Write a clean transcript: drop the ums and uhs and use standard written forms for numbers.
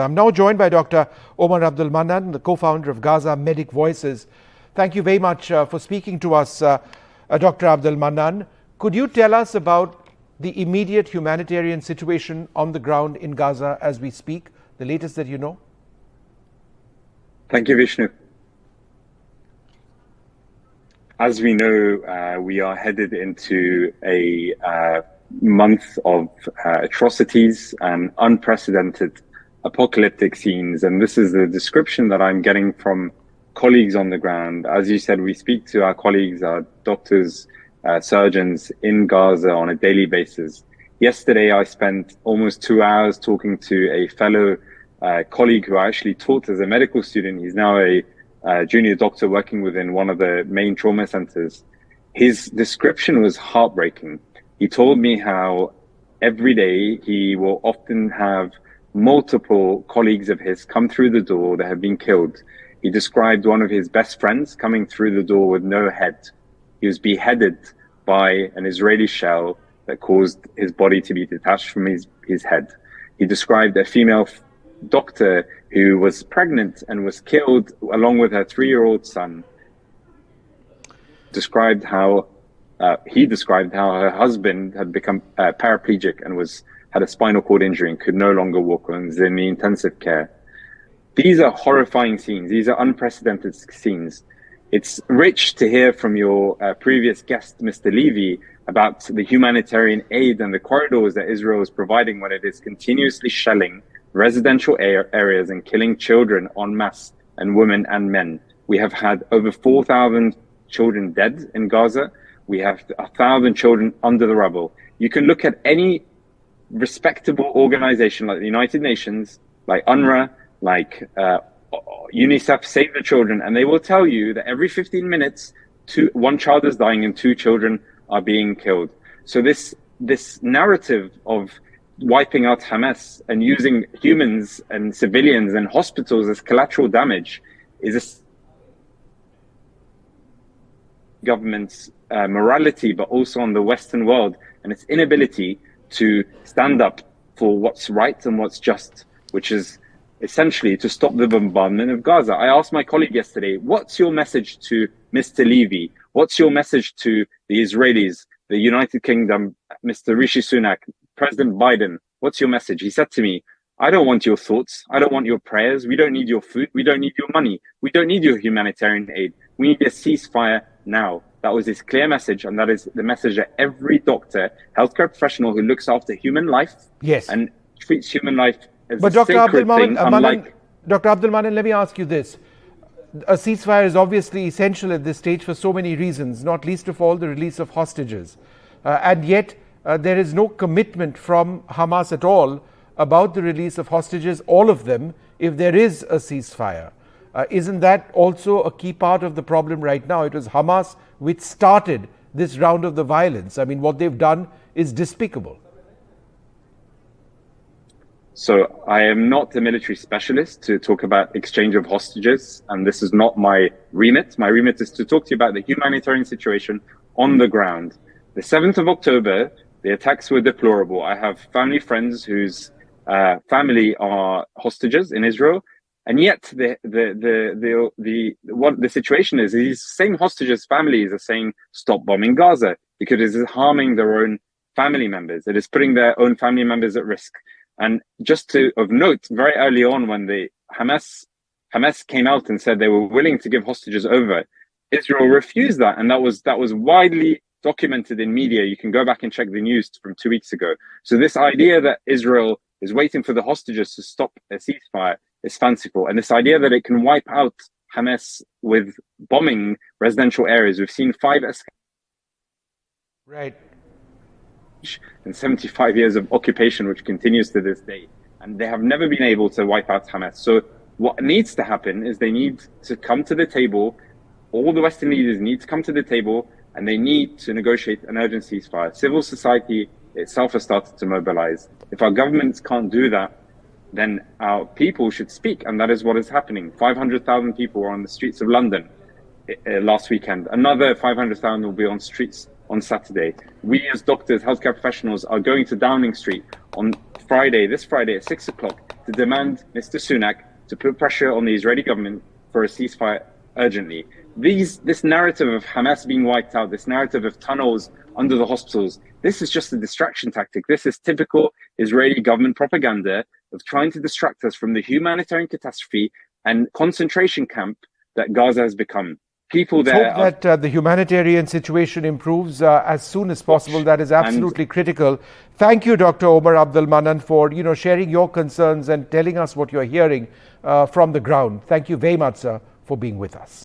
I'm now joined by Dr. Omar Abdel-Mannan, the co-founder of Gaza Medic Voices. Thank you very much for speaking to us, Dr. Abdel-Mannan. Could you tell us about the immediate humanitarian situation on the ground in Gaza as we speak, the latest that you know? Thank you, Vishnu. As we know, we are headed into a month of atrocities and unprecedented apocalyptic scenes. And this is the description that I'm getting from colleagues on the ground. As you said, we speak to our colleagues, our doctors, surgeons in Gaza on a daily basis. Yesterday, I spent almost 2 hours talking to a fellow colleague who I actually taught as a medical student. He's now a junior doctor working within one of the main trauma centers. His description was heartbreaking. He told me how every day he will often have multiple colleagues of his come through the door that have been killed. He described one of his best friends coming through the door with no head. He was beheaded by an Israeli shell that caused his body to be detached from his head. He described a female doctor who was pregnant and was killed along with her 3-year-old son. Described how her husband had become paraplegic and had a spinal cord injury and could no longer walk and was in the intensive care. These are horrifying scenes. These are unprecedented scenes. It's rich to hear from your previous guest, Mr. Levy, about the humanitarian aid and the corridors that Israel is providing when it is continuously shelling residential areas and killing children en masse, and women and men. We have had over 4,000 children dead in Gaza. We have 1,000 children under the rubble. You can look at any respectable organization like the United Nations, like UNRWA, like UNICEF, Save the Children, and they will tell you that every 15 minutes, one child is dying and 2 children are being killed. So this narrative of wiping out Hamas and using humans and civilians and hospitals as collateral damage is a government's morality, but also on the Western world and its inability to stand up for what's right and what's just, which is essentially to stop the bombardment of Gaza. I asked my colleague yesterday, what's your message to Mr. Levy? What's your message to the Israelis, the United Kingdom, Mr. Rishi Sunak, President Biden? What's your message? He said to me, I don't want your thoughts. I don't want your prayers. We don't need your food. We don't need your money. We don't need your humanitarian aid. We need a ceasefire now. That was his clear message, and that is the message that every doctor, healthcare professional who looks after human life and treats human life as a sacred thing, unlike... Dr. Abdel-Mannan, let me ask you this. A ceasefire is obviously essential at this stage for so many reasons, not least of all the release of hostages. And yet, there is no commitment from Hamas at all about the release of hostages, all of them, if there is a ceasefire. Isn't that also a key part of the problem right now? It was Hamas which started this round of the violence. I mean, what they've done is despicable. So I am not a military specialist to talk about exchange of hostages, and this is not my remit. My remit is to talk to you about the humanitarian situation on the ground. The 7th of October, the attacks were deplorable. I have family friends whose family are hostages in Israel. And yet, what the situation is, these same hostages' families are saying, stop bombing Gaza, because it is harming their own family members. It is putting their own family members at risk. And just of note, very early on, when the Hamas came out and said they were willing to give hostages over, Israel refused that. And that was widely documented in media. You can go back and check the news from 2 weeks ago. So this idea that Israel is waiting for the hostages to stop a ceasefire is fanciful. And this idea that it can wipe out Hamas with bombing residential areas. We've seen 5 Right. in 75 years of occupation, which continues to this day. And they have never been able to wipe out Hamas. So what needs to happen is they need to come to the table. All the Western leaders need to come to the table, and they need to negotiate an urgent ceasefire. Civil society itself has started to mobilize. If our governments can't do that, then our people should speak, and that is what is happening. 500,000 people were on the streets of London last weekend. Another 500,000 will be on streets on Saturday. We as doctors, healthcare professionals, are going to Downing Street on this Friday at 6 o'clock, to demand Mr. Sunak to put pressure on the Israeli government for a ceasefire urgently. This narrative of Hamas being wiped out, this narrative of tunnels under the hospitals, this is just a distraction tactic. This is typical Israeli government propaganda of trying to distract us from the humanitarian catastrophe and concentration camp that Gaza has become. People there hope that the humanitarian situation improves as soon as possible. That is absolutely critical. Thank you, Dr. Omar Abdel-Mannan, for sharing your concerns and telling us what you're hearing from the ground. Thank you very much, sir, for being with us.